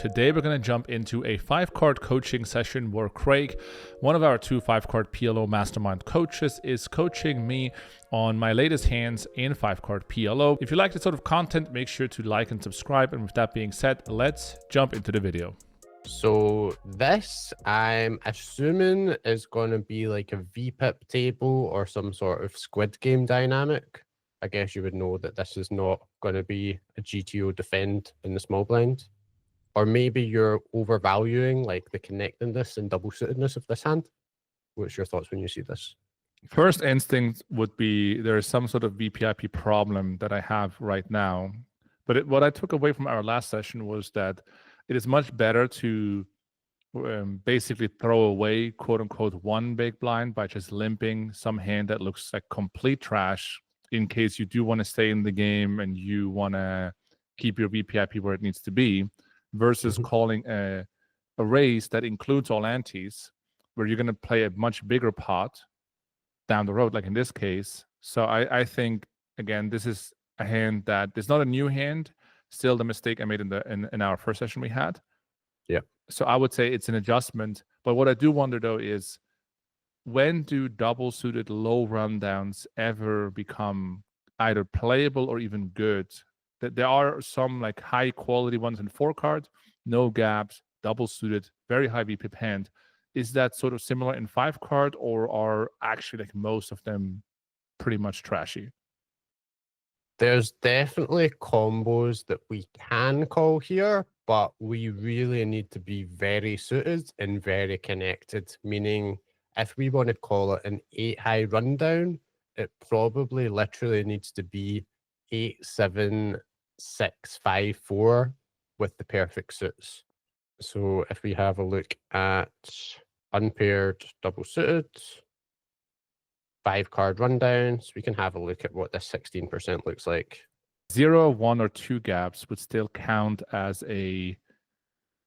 Today we're going to jump into a 5-card coaching session where Craig, one of our 2 5-card PLO Mastermind coaches, is coaching me on my latest hands in 5-card PLO. If you like this sort of content, make sure to like and subscribe. And with that being said, let's jump into the video. So this, I'm assuming, is going to be like a VPIP table or some sort of Squid Game dynamic. I guess you would know that this is not going to be a GTO defend in the small blind. Or maybe you're overvaluing like the connectedness and double-suitedness of this hand. What's your thoughts when you see this? First instinct would be there is some sort of VPIP problem that I have right now. But what I took away from our last session was that it is much better to basically throw away, quote unquote, one big blind by just limping some hand that looks like complete trash in case you do want to stay in the game and you want to keep your VPIP where it needs to be, versus calling a raise that includes all antes, where you're going to play a much bigger pot down the road, like in this case. So I think, again, this is a hand that is not a new hand. Still the mistake I made in our first session we had. Yeah. So I would say it's an adjustment. But what I do wonder, though, is when do double-suited low rundowns ever become either playable or even good? That there are some like high-quality ones in 4-card, no gaps, double-suited, very high VPIP hand. Is that sort of similar in 5-card, or are actually like most of them pretty much trashy? There's definitely combos that we can call here, but we really need to be very suited and very connected. Meaning, if we want to call it an 8-high rundown, it probably literally needs to be 8, 7, 6, 5, 4 with the perfect suits. So if we have a look at unpaired double suited 5-card rundowns, we can have a look at what this 16% looks like. 0, 1, or 2 gaps would still count as a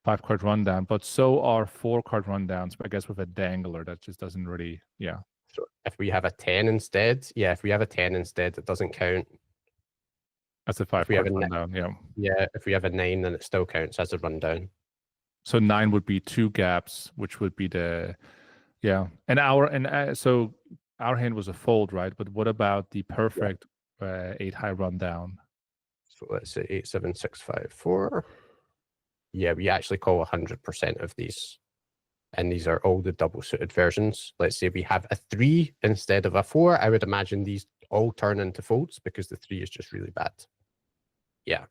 5-card rundown, but so are 4-card rundowns, I guess, with a dangler. That just doesn't really, yeah. So if we have a 10 instead, if we have a 10 instead, it doesn't count. That's a 5-card rundown, yeah. Yeah, if we have a 9, then it still counts as a rundown. So 9 would be 2 gaps, which would be the, yeah. So our hand was a fold, right? But what about the perfect 8-high rundown? So let's say 8, 7, 6, 5, 4. Yeah, we actually call 100% of these. And these are all the double-suited versions. Let's say we have a 3 instead of a 4. I would imagine these all turn into folds because the 3 is just really bad. Yeah.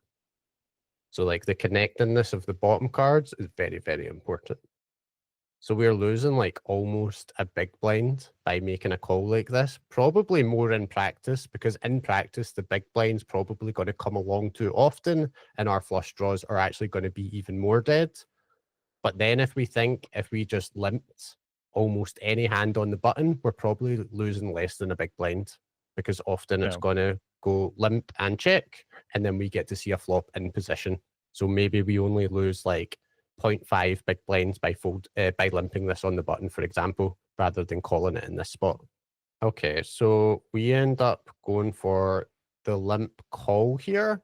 So like the connectedness of the bottom cards is very, very important. So we're losing like almost a big blind by making a call like this. Probably more in practice, because in practice, the big blind's probably going to come along too often and our flush draws are actually going to be even more dead. But then if we just limped almost any hand on the button, we're probably losing less than a big blind, because often it's going to go limp and check, and then we get to see a flop in position. So maybe we only lose like 0.5 big blinds by limping this on the button, for example, rather than calling it in this spot. Okay, so we end up going for the limp call here.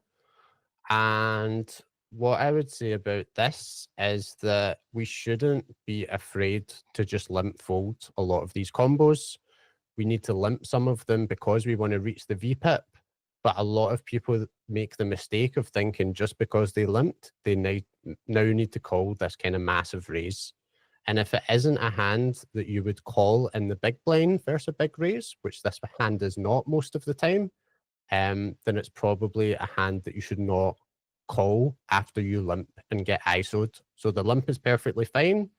And what I would say about this is that we shouldn't be afraid to just limp fold a lot of these combos. We need to limp some of them because we want to reach the VPIP. But a lot of people make the mistake of thinking just because they limped, they now need to call this kind of massive raise. And if it isn't a hand that you would call in the big blind versus a big raise, which this hand is not most of the time, then it's probably a hand that you should not call after you limp and get ISO'd. So the limp is perfectly fine,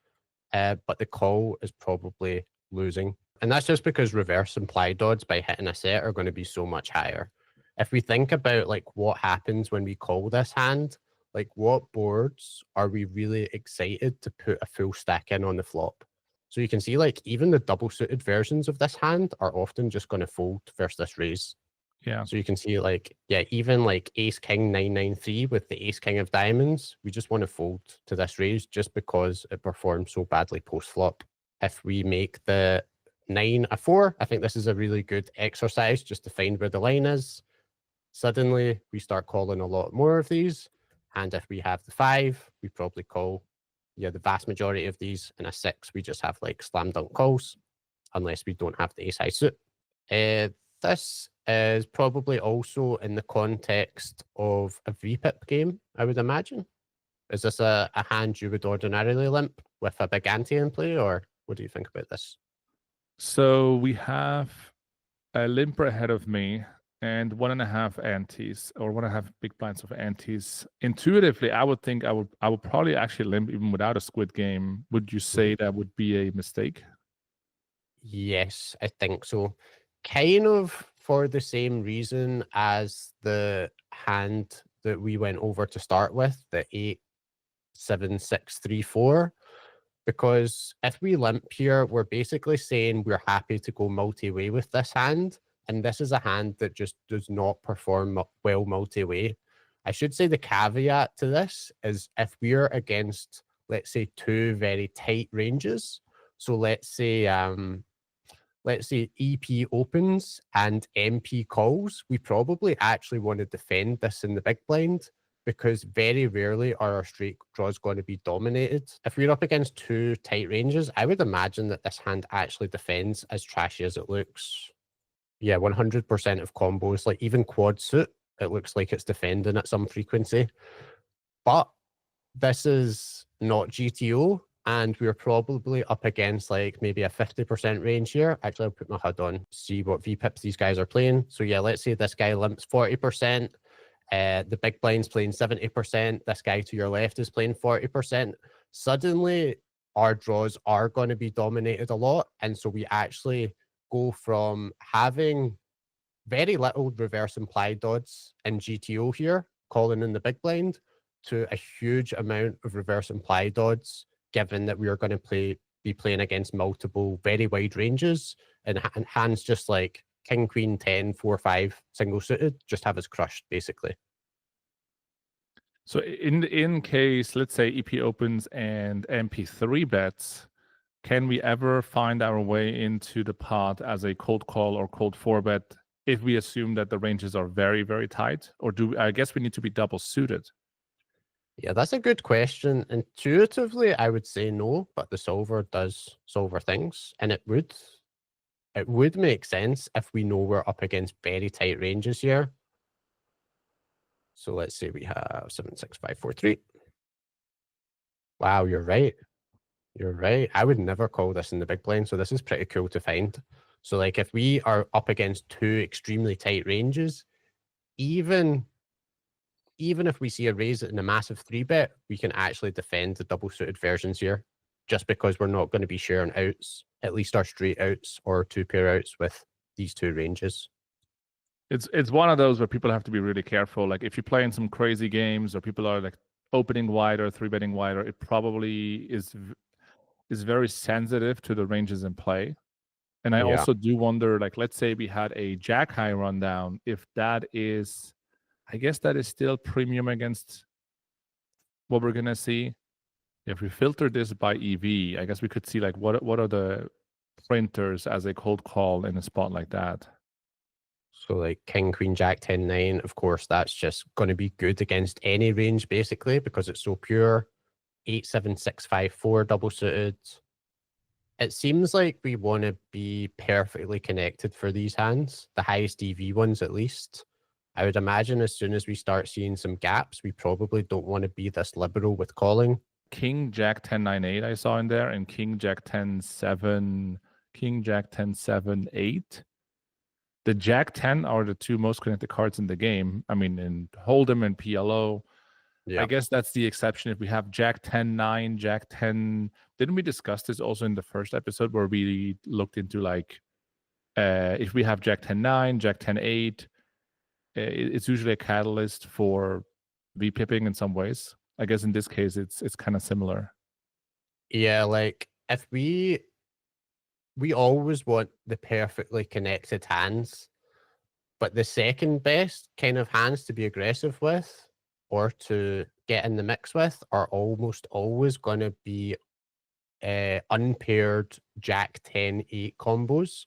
but the call is probably losing. And that's just because reverse implied odds by hitting a set are going to be so much higher. If we think about like what happens when we call this hand, like what boards are we really excited to put a full stack in on the flop? So you can see like even the double suited versions of this hand are often just going to fold versus this raise. Yeah. So you can see like, even like ace king 993 with the ace king of diamonds, we just want to fold to this raise just because it performs so badly post flop. If we make the 9 a 4, I think this is a really good exercise just to find where the line is. Suddenly we start calling a lot more of these, And if we have the 5, we probably call, yeah, the vast majority of these. And a 6, we just have like slam dunk calls, unless we don't have the ace high suit. This is probably also in the context of a VPIP game, I would imagine. Is this a hand you would ordinarily limp with a big ante in play, or what do you think about this? So we have a limper ahead of me and 1.5 antes, or 1.5 big blinds of antes. Intuitively, I would think I would probably actually limp even without a squid game. Would you say that would be a mistake? Yes, I think so. Kind of for the same reason as the hand that we went over to start with, the 8, 7, 6, 3, 4. Because if we limp here, we're basically saying we're happy to go multi-way with this hand. And this is a hand that just does not perform well multi-way. I should say the caveat to this is if we're against, let's say, 2 very tight ranges. So let's say EP opens and MP calls, we probably actually want to defend this in the big blind, because very rarely are our straight draws going to be dominated. If we're up against 2 tight ranges, I would imagine that this hand actually defends as trashy as it looks. Yeah, 100% of combos, like even quad suit, it looks like it's defending at some frequency. But this is not GTO, and we're probably up against like maybe a 50% range here. Actually, I'll put my HUD on, see what VPIPs these guys are playing. So yeah, let's say this guy limps 40%. The big blind's playing 70%. This guy to your left is playing 40%. Suddenly, our draws are going to be dominated a lot. And so we actually go from having very little reverse implied odds in GTO here, calling in the big blind, to a huge amount of reverse implied odds, given that we are going to be playing against multiple very wide ranges, and hands just like King, Queen, 10, 4, 5, single suited, just have us crushed, basically. So in case, let's say EP opens and MP3 bets, can we ever find our way into the pot as a cold call or cold 4-bet if we assume that the ranges are very, very tight? Or I guess we need to be double suited? Yeah, that's a good question. Intuitively, I would say no, but the solver does solver things, and it would make sense if we know we're up against very tight ranges here. So let's say we have 7, 6, 5, 4, 3. Wow, you're right. You're right. I would never call this in the big blind, so this is pretty cool to find. So like if we are up against 2 extremely tight ranges, even if we see a raise in a massive 3-bet, we can actually defend the double suited versions here, just because we're not going to be sharing outs, at least our straight outs or 2 pair outs with these 2 ranges. It's one of those where people have to be really careful. Like if you play in some crazy games or people are like opening wider, 3-betting wider, it probably is very sensitive to the ranges in play. And I also do wonder, like, let's say we had a jack high rundown, if that is, I guess that is still premium against what we're gonna see. If we filter this by EV, I guess we could see like what are the printers as a cold call in a spot like that. So like King, Queen, Jack, 10, 9, of course, that's just going to be good against any range, basically, because it's so pure. 8, 7, 6, 5, 4 double suited. It seems like we want to be perfectly connected for these hands, the highest EV ones at least. I would imagine as soon as we start seeing some gaps, we probably don't want to be this liberal with calling. King, Jack, 10, 9, 8 I saw in there, and King, Jack, 10, 7, King, Jack, 10, 7, 8. The Jack 10 are the 2 most connected cards in the game. I mean, in Hold'em and PLO. Yeah. I guess that's the exception. If we have Jack 10, 9, Jack 10, didn't we discuss this also in the first episode where we looked into like, if we have Jack 10, 9, Jack 10, 8, it's usually a catalyst for VPipping in some ways. I guess in this case, it's kind of similar. Yeah, like if we always want the perfectly connected hands, but the second best kind of hands to be aggressive with or to get in the mix with are almost always going to be unpaired Jack 10, 8 combos.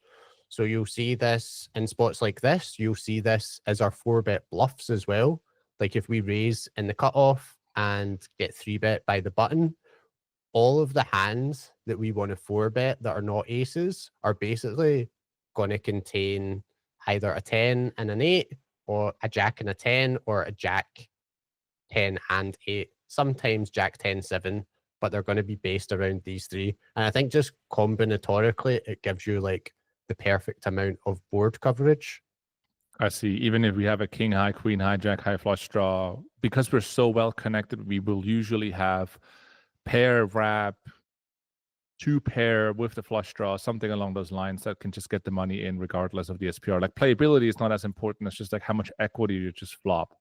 So you'll see this in spots like this. You'll see this as our 4-bet bluffs as well. Like if we raise in the cutoff, and get 3-bet by the button, all of the hands that we want to 4-bet that are not aces are basically going to contain either a 10 and an 8, or a jack and a 10, or a jack, 10 and 8, sometimes jack 10, 7, but they're going to be based around these three. And I think just combinatorically, it gives you like the perfect amount of board coverage. I see. Even if we have a king high, queen high, jack high flush draw, because we're so well connected, we will usually have pair wrap, 2-pair with the flush draw, something along those lines that can just get the money in regardless of the SPR. Like playability is not as important. It's just like how much equity you just flop.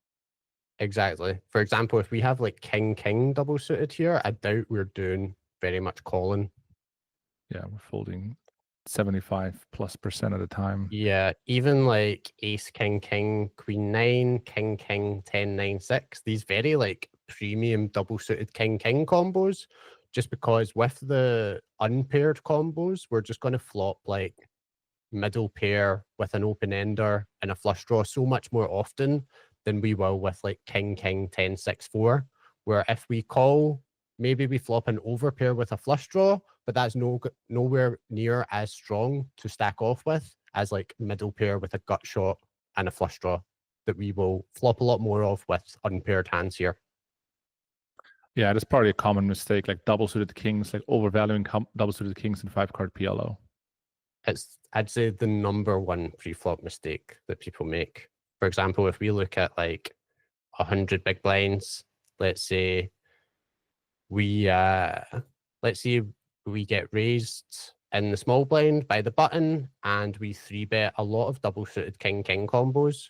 Exactly. For example, if we have like king double suited here, I doubt we're doing very much calling. Yeah, we're folding 75+% of the time. Yeah, even like ace, king, queen 9, king, 10, 9, 6, these very like premium double suited king combos, just because with the unpaired combos, we're just going to flop like middle pair with an open ender and a flush draw so much more often than we will with like king, 10, 6, 4, where if we call, maybe we flop an overpair with a flush draw, but that's nowhere near as strong to stack off with as like middle pair with a gut shot and a flush draw that we will flop a lot more of with unpaired hands here. Yeah, that's probably a common mistake, like double suited kings, like overvaluing double suited kings in 5-card PLO. It's, I'd say, the number one pre-flop mistake that people make. For example, if we look at like 100 big blinds, let's say we get raised in the small blind by the button and we 3-bet a lot of double suited king combos.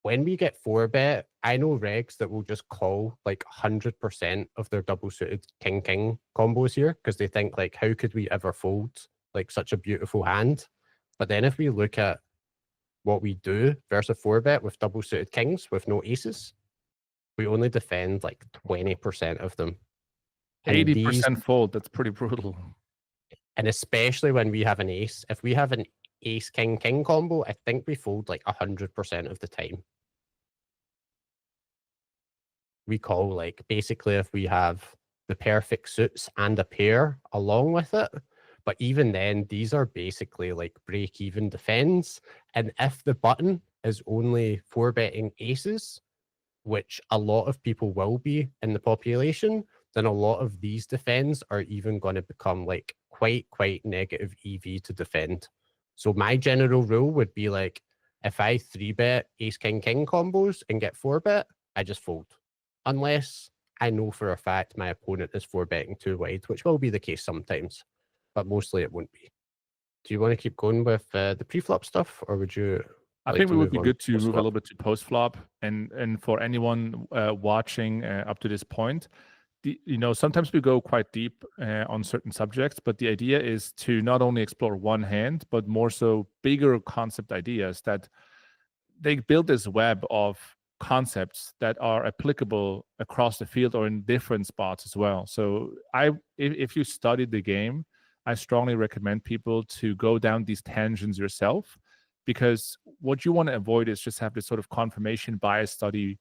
When we get 4-bet, I know regs that will just call like 100% of their double suited king combos here because they think like, how could we ever fold like such a beautiful hand? But then if we look at what we do versus 4-bet with double suited kings with no aces, we only defend like 20% of them. 80% fold, that's pretty brutal. And especially when we have an ace. If we have an ace king combo, I think we fold like 100% of the time. We call like basically if we have the perfect suits and a pair along with it. But even then, these are basically like break-even defends. And if the button is only 4-betting aces, which a lot of people will be in the population, then a lot of these defends are even going to become like quite negative EV to defend. So my general rule would be like, if I 3-bet ace king combos and get 4-bet, I just fold. Unless I know for a fact my opponent is 4-betting too wide, which will be the case sometimes, but mostly it won't be. Do you want to keep going with the pre-flop stuff, or would you? I think it would be good to move a little bit to post-flop. And for anyone watching up to this point, sometimes we go quite deep on certain subjects, but the idea is to not only explore one hand, but more so bigger concept ideas that they build this web of concepts that are applicable across the field or in different spots as well. So if you studied the game, I strongly recommend people to go down these tangents yourself, because what you want to avoid is just have this sort of confirmation bias study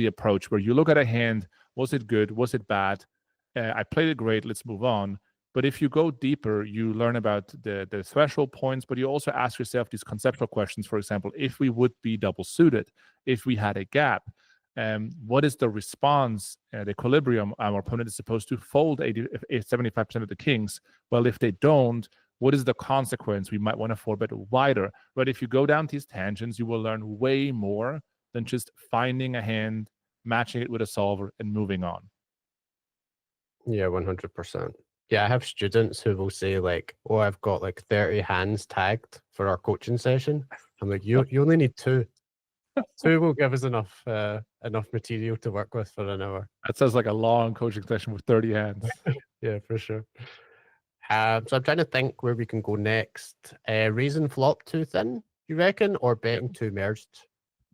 approach where you look at a hand, was it good, was it bad, I played it great, let's move on. But if you go deeper, you learn about the threshold points, but you also ask yourself these conceptual questions. For example, if we would be double suited, if we had a gap, what is the response, the equilibrium? Our opponent is supposed to fold 75% of the kings. Well, if they don't, what is the consequence? We might want to 4-bet wider. But if you go down these tangents, you will learn way more than just finding a hand, matching it with a solver, and moving on. Yeah, 100%. Yeah, I have students who will say like, "Oh, I've got like 30 hands tagged for our coaching session." I'm like, "You only need 2. 2 will give us enough material to work with for an hour." That sounds like a long coaching session with 30 hands. Yeah, for sure. So I'm trying to think where we can go next. Raising flop too thin, you reckon, or betting too merged?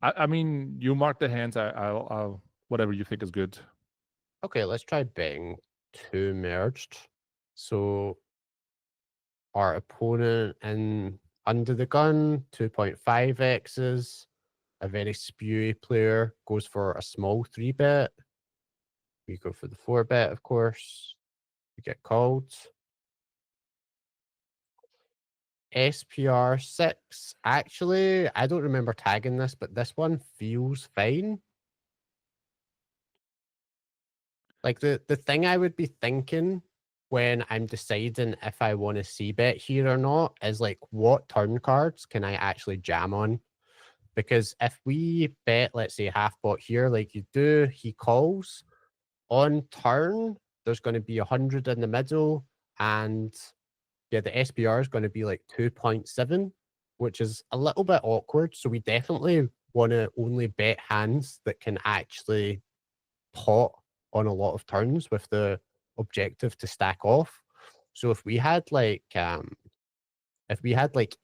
I mean, you mark the hands. I'll whatever you think is good. Okay, let's try betting too merged. So our opponent in under the gun, 2.5x's, a very spewy player goes for a small 3-bet. We go for the 4-bet, of course. We get called. SPR 6. Actually, I don't remember tagging this, but this one feels fine. Like the thing I would be thinking when I'm deciding if I want to c-bet here or not is like, what turn cards can I actually jam on? Because if we bet, let's say half pot here, like you do, he calls on turn, there's going to be 100 in the middle, and yeah, the SPR is going to be like 2.7, which is a little bit awkward. So we definitely want to only bet hands that can actually pot on a lot of turns with the objective to stack off. So if we had like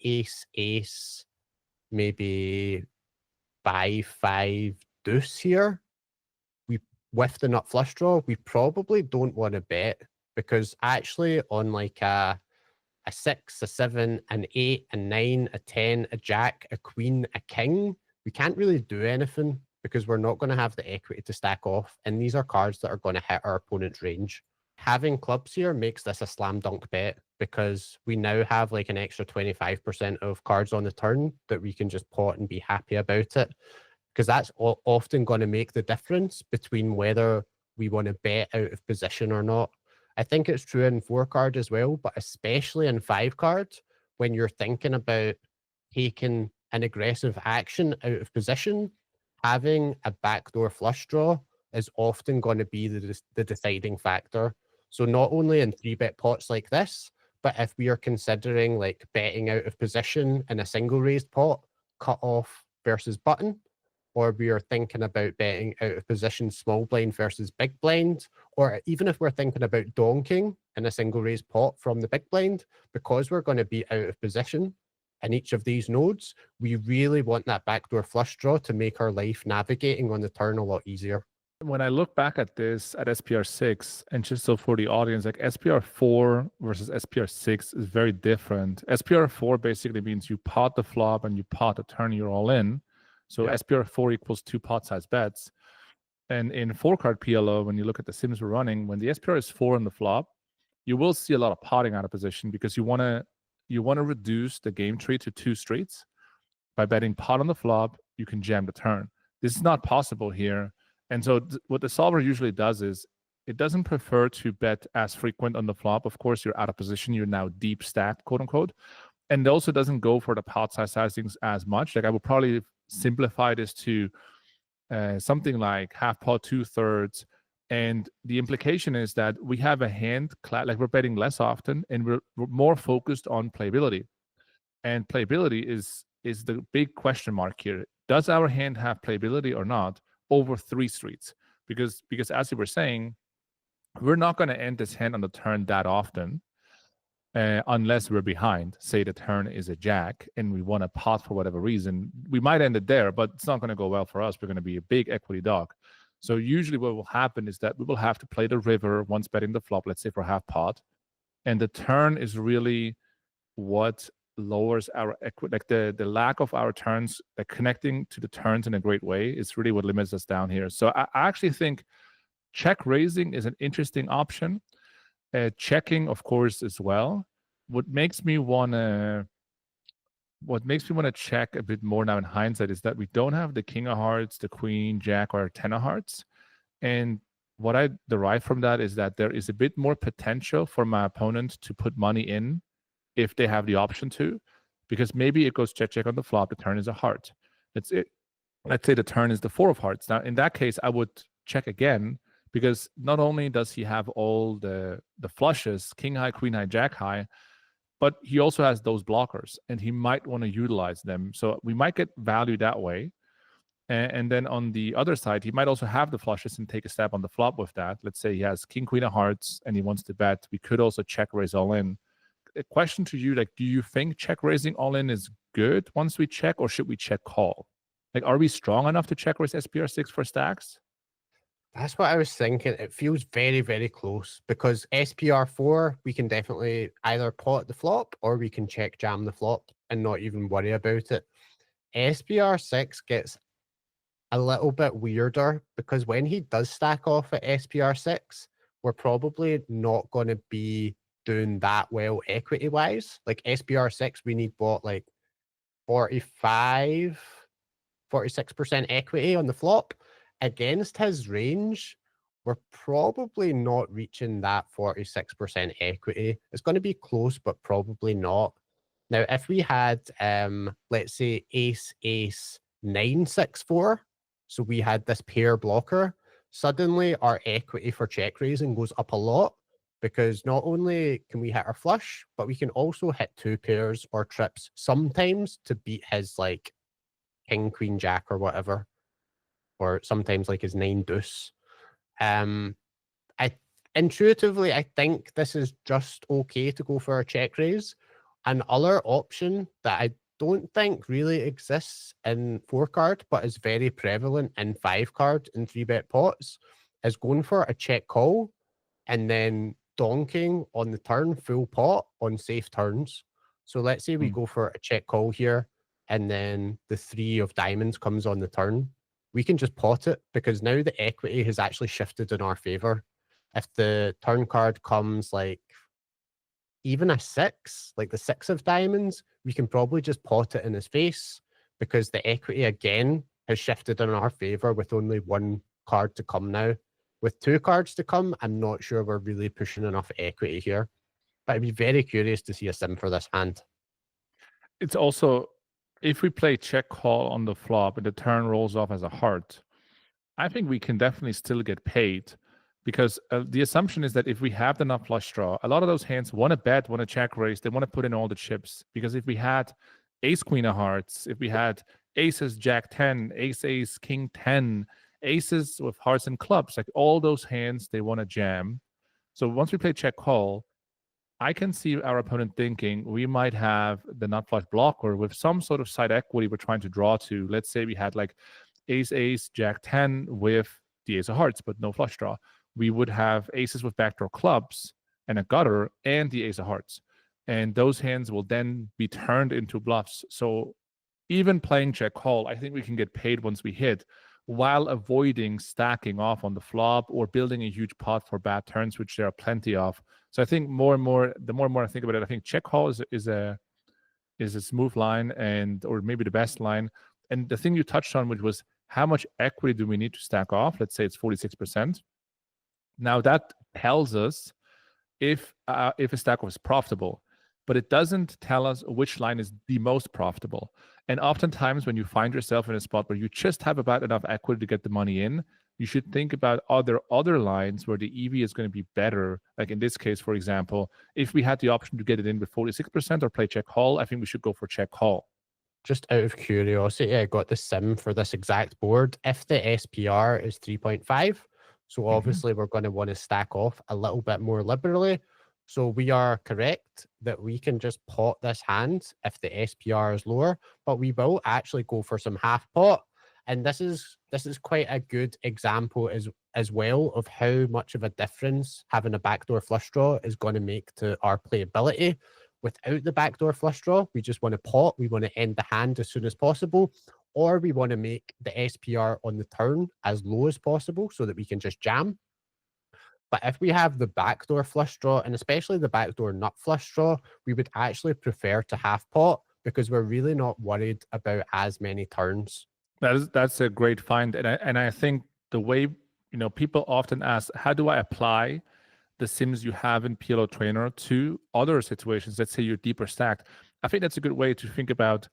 ace, ace, maybe 5-5 deuce here, we with the nut flush draw, we probably don't want to bet, because actually on like a 6, a 7, an 8, a 9, a 10, a jack, a queen, a king, we can't really do anything because we're not going to have the equity to stack off. And these are cards that are going to hit our opponent's range. Having clubs here makes this a slam dunk bet, because we now have like an extra 25% of cards on the turn that we can just pot and be happy about it. Because that's often going to make the difference between whether we want to bet out of position or not. I think it's true in 4 card as well, but especially in 5 card, when you're thinking about taking an aggressive action out of position, having a backdoor flush draw is often going to be the deciding factor. So not only in 3-bet pots like this, but if we are considering like betting out of position in a single raised pot, cut off versus button, or we are thinking about betting out of position small blind versus big blind, or even if we're thinking about donking in a single raise pot from the big blind, because we're going to be out of position in each of these nodes, we really want that backdoor flush draw to make our life navigating on the turn a lot easier. When I look back at this at SPR 6, and just so for the audience, like SPR 4 versus SPR 6 is very different. SPR 4 basically means you pot the flop and you pot the turn, you're all in. So Yep. SPR 4 equals 2 pot size bets. And in 4-card PLO, when you look at the sims we're running, when the SPR is 4 on the flop, you will see a lot of potting out of position, because you want to reduce the game tree to 2 streets. By betting pot on the flop, you can jam the turn. This is not possible here. And so what the solver usually does is it doesn't prefer to bet as frequent on the flop. Of course, you're out of position. You're now deep stacked, quote unquote. And it also doesn't go for the pot size sizings as much. Like I would probably simplify this to something like half pot, 2/3. And the implication is that we have a hand, like we're betting less often, and we're more focused on playability. And playability is the big question mark here. Does our hand have playability or not over 3 streets? Because as you were saying, we're not going to end this hand on the turn that often, unless we're behind. Say the turn is a jack and we want to pot for whatever reason. We might end it there, but it's not going to go well for us. We're going to be a big equity dog. So usually what will happen is that we will have to play the river once betting the flop, let's say for half pot. And the turn is really what lowers our equity, like the lack of our turns, like connecting to the turns in a great way is really what limits us down here. So I actually think check raising is an interesting option. Checking, of course, as well. What makes me want to check a bit more now in hindsight is that we don't have the king of hearts, the queen, jack, or 10 of hearts. And what I derive from that is that there is a bit more potential for my opponent to put money in if they have the option to, because maybe it goes check on the flop, the turn is a heart. Let's say the turn is the 4 of hearts. Now, in that case, I would check again, because not only does he have all the flushes, king high, queen high, jack high, but he also has those blockers, and he might want to utilize them. So we might get value that way. And then on the other side, he might also have the flushes and take a stab on the flop with that. Let's say he has king, queen of hearts, and he wants to bet. We could also check raise all in. A question to you, like, do you think check raising all in is good once we check, or should we check call? Like, are we strong enough to check raise SPR 6 for stacks? That's what I was thinking. It feels very, very close, because SPR 4, we can definitely either pot the flop or we can check jam the flop and not even worry about it. SPR 6 gets a little bit weirder, because when he does stack off at SPR6, we're probably not going to be doing that well equity wise. Like SPR6, we need what, like 46% equity on the flop. Against his range, we're probably not reaching that 46% equity. It's going to be close, but probably not. Now, if we had, let's say, ace, 9, 6, 4, so we had this pair blocker, suddenly our equity for check raising goes up a lot, because not only can we hit our flush, but we can also hit 2 pairs or trips sometimes to beat his like king, queen, jack, or whatever, or sometimes like his 9 deuce. I intuitively, I think this is just okay to go for a check raise. An other option that I don't think really exists in 4 card, but is very prevalent in 5 card and 3-bet pots, is going for a check call and then donking on the turn full pot on safe turns. So let's say we go for a check call here, and then the 3 of diamonds comes on the turn. We can just pot it, because now the equity has actually shifted in our favor. If the turn card comes like even a 6, like the 6 of diamonds, we can probably just pot it in his face, because the equity again has shifted in our favor with only 1 card to come now. With 2 cards to come, I'm not sure we're really pushing enough equity here. But I'd be very curious to see a sim for this hand. It's also, if we play check call on the flop and the turn rolls off as a heart, I think we can definitely still get paid, because the assumption is that if we have enough flush draw, a lot of those hands want to bet, want to check raise, they want to put in all the chips. Because if we had ace queen of hearts, if we had aces jack 10, ace king 10, aces with hearts and clubs, like all those hands they want to jam. So once we play check call, I can see our opponent thinking we might have the nut flush blocker with some sort of side equity we're trying to draw to. Let's say we had like ace, jack 10 with the ace of hearts, but no flush draw. We would have aces with backdoor clubs and a gutter and the ace of hearts. And those hands will then be turned into bluffs. So even playing check call, I think we can get paid once we hit, while avoiding stacking off on the flop or building a huge pot for bad turns, which there are plenty of. So I think more and more, the more and more I think about it, I think check call is a smooth line, and or maybe the best line. And the thing you touched on, which was how much equity do we need to stack off? Let's say it's 46%. Now that tells us if a stack off is profitable, but it doesn't tell us which line is the most profitable. And oftentimes when you find yourself in a spot where you just have about enough equity to get the money in, you should think about other lines where the EV is going to be better. Like in this case, for example, if we had the option to get it in with 46% or play check call, I think we should go for check call. Just out of curiosity, I got the sim for this exact board. If the SPR is 3.5, so obviously we're going to want to stack off a little bit more liberally. So we are correct that we can just pot this hand if the SPR is lower, but we will actually go for some half pot. And this is quite a good example as well of how much of a difference having a backdoor flush draw is going to make to our playability. Without the backdoor flush draw, we just want to pot, we want to end the hand as soon as possible, or we want to make the SPR on the turn as low as possible so that we can just jam. But if we have the backdoor flush draw, and especially the backdoor nut flush draw, we would actually prefer to half pot, because we're really not worried about as many turns. That's a great find. And I think the way, people often ask, how do I apply the sims you have in PLO Trainer to other situations? Let's say you're deeper stacked. I think that's a good way to think about,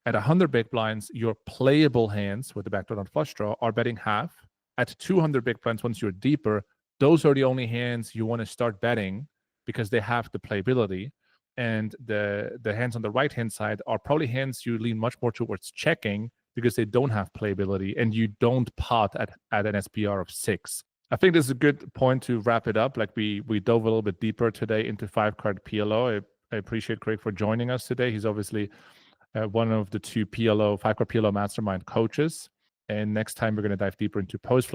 at 100 big blinds, your playable hands with the backdoor nut flush draw are betting half. At 200 big blinds, once you're deeper, those are the only hands you want to start betting because they have the playability. And the hands on the right-hand side are probably hands you lean much more towards checking because they don't have playability, and you don't pot at an SPR of 6. I think this is a good point to wrap it up. Like we dove a little bit deeper today into 5-card PLO. I appreciate Craig for joining us today. He's obviously one of the 2 5-card PLO Mastermind coaches. And next time we're going to dive deeper into postflop